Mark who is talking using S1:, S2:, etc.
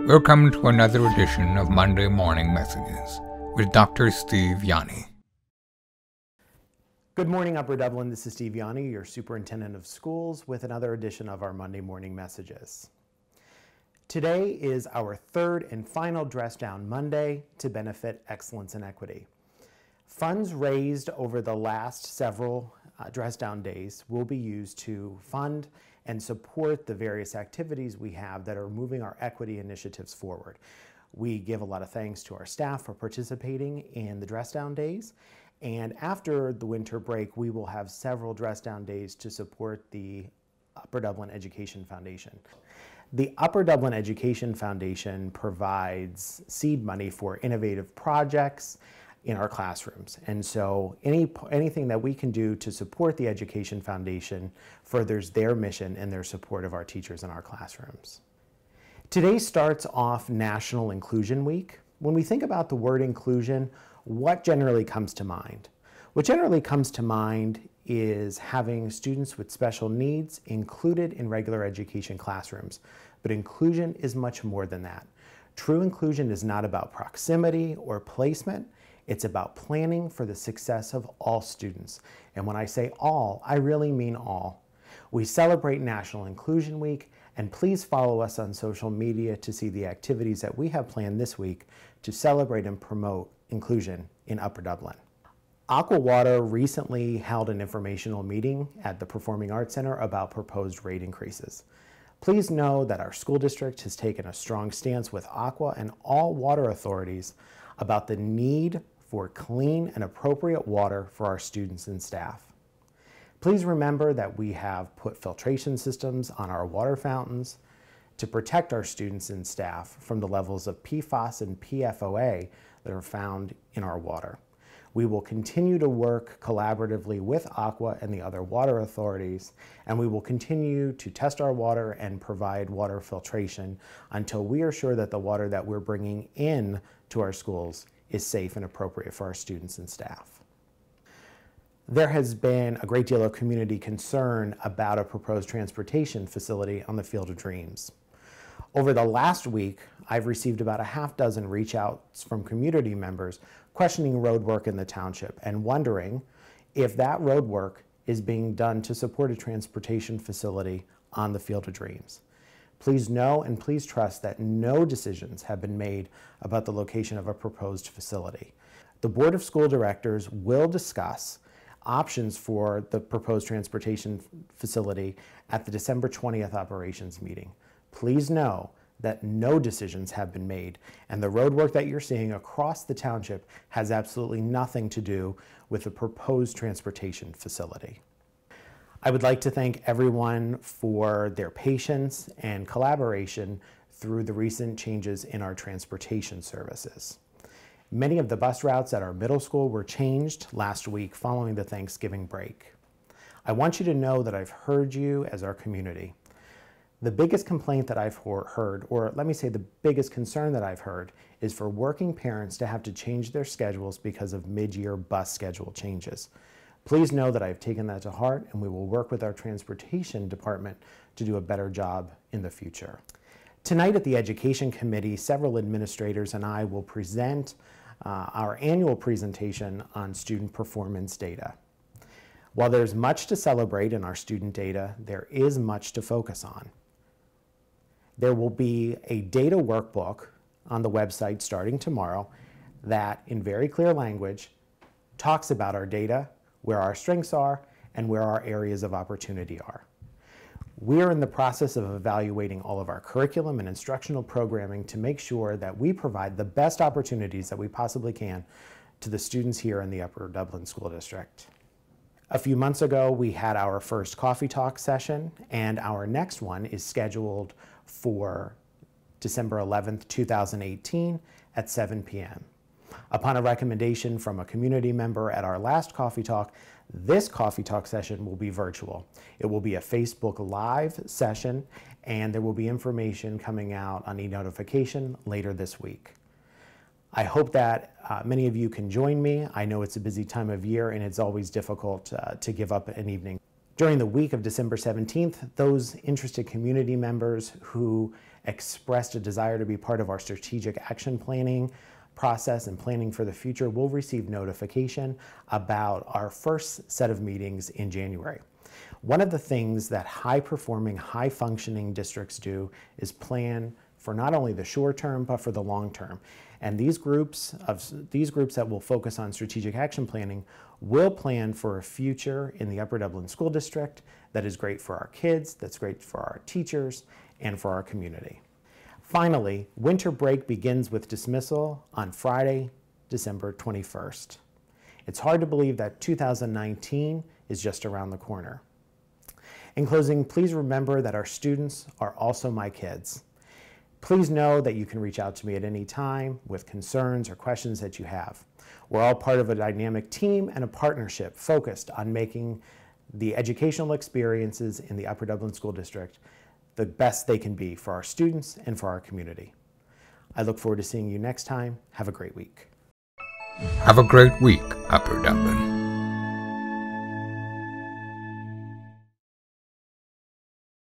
S1: Welcome to another edition of Monday Morning Messages with Dr. Steve Yanni.
S2: Good morning, Upper Dublin. This is Steve Yanni, your Superintendent of Schools, with another edition of our Monday Morning Messages. Today is our third and final Dress Down Monday to benefit excellence and equity. Funds raised over the last several Dress Down days will be used to fund and support the various activities we have that are moving our equity initiatives forward. We give a lot of thanks to our staff for participating in the Dress Down days. And after the winter break, we will have several Dress Down days to support the Upper Dublin Education Foundation. The Upper Dublin Education Foundation provides seed money for innovative projects in our classrooms. And so anything that we can do to support the Education Foundation furthers their mission and their support of our teachers in our classrooms. Today starts off National Inclusion Week. When we think about the word inclusion, what generally comes to mind? What generally comes to mind is having students with special needs included in regular education classrooms. But inclusion is much more than that. True inclusion is not about proximity or placement. It's about planning for the success of all students. And when I say all, I really mean all. We celebrate National Inclusion Week, and please follow us on social media to see the activities that we have planned this week to celebrate and promote inclusion in Upper Dublin. Aqua Water recently held an informational meeting at the Performing Arts Center about proposed rate increases. Please know that our school district has taken a strong stance with Aqua and all water authorities about the need for clean and appropriate water for our students and staff. Please remember that we have put filtration systems on our water fountains to protect our students and staff from the levels of PFAS and PFOA that are found in our water. We will continue to work collaboratively with Aqua and the other water authorities, and we will continue to test our water and provide water filtration until we are sure that the water that we're bringing in to our schools is safe and appropriate for our students and staff. There has been a great deal of community concern about a proposed transportation facility on the Field of Dreams. Over the last week, I've received about a half dozen reach outs from community members questioning road work in the township and wondering if that road work is being done to support a transportation facility on the Field of Dreams. Please know and please trust that no decisions have been made about the location of a proposed facility. The Board of School Directors will discuss options for the proposed transportation facility at the December 20th operations meeting. Please know that no decisions have been made, and the road work that you're seeing across the township has absolutely nothing to do with the proposed transportation facility. I would like to thank everyone for their patience and collaboration through the recent changes in our transportation services. Many of the bus routes at our middle school were changed last week following the Thanksgiving break. I want you to know that I've heard you as our community. The biggest complaint that I've heard, or let me say the biggest concern that I've heard, is for working parents to have to change their schedules because of mid-year bus schedule changes. Please know that I've taken that to heart, and we will work with our transportation department to do a better job in the future. Tonight at the Education Committee, several administrators and I will present our annual presentation on student performance data. While there's much to celebrate in our student data, there is much to focus on. There will be a data workbook on the website starting tomorrow that, in very clear language, talks about our data, where our strengths are, and where our areas of opportunity are. We are in the process of evaluating all of our curriculum and instructional programming to make sure that we provide the best opportunities that we possibly can to the students here in the Upper Dublin School District. A few months ago, we had our first coffee talk session, and our next one is scheduled for December 11th, 2018 at 7 p.m. Upon a recommendation from a community member at our last coffee talk, this coffee talk session will be virtual. It will be a Facebook Live session, and there will be information coming out on e-notification later this week. I hope that many of you can join me. I know it's a busy time of year and it's always difficult to give up an evening. During the week of December 17th, those interested community members who expressed a desire to be part of our strategic action planning process and planning for the future will receive notification about our first set of meetings in January. One of the things that high-performing, high-functioning districts do is plan for not only the short term, but for the long term. And these groups that will focus on strategic action planning will plan for a future in the Upper Dublin School District that is great for our kids, that's great for our teachers, and for our community. Finally, winter break begins with dismissal on Friday, December 21st. It's hard to believe that 2019 is just around the corner. In closing, please remember that our students are also my kids. Please know that you can reach out to me at any time with concerns or questions that you have. We're all part of a dynamic team and a partnership focused on making the educational experiences in the Upper Dublin School District the best they can be for our students and for our community. I look forward to seeing you next time. Have a great week.
S1: Have a great week, Upper Dublin.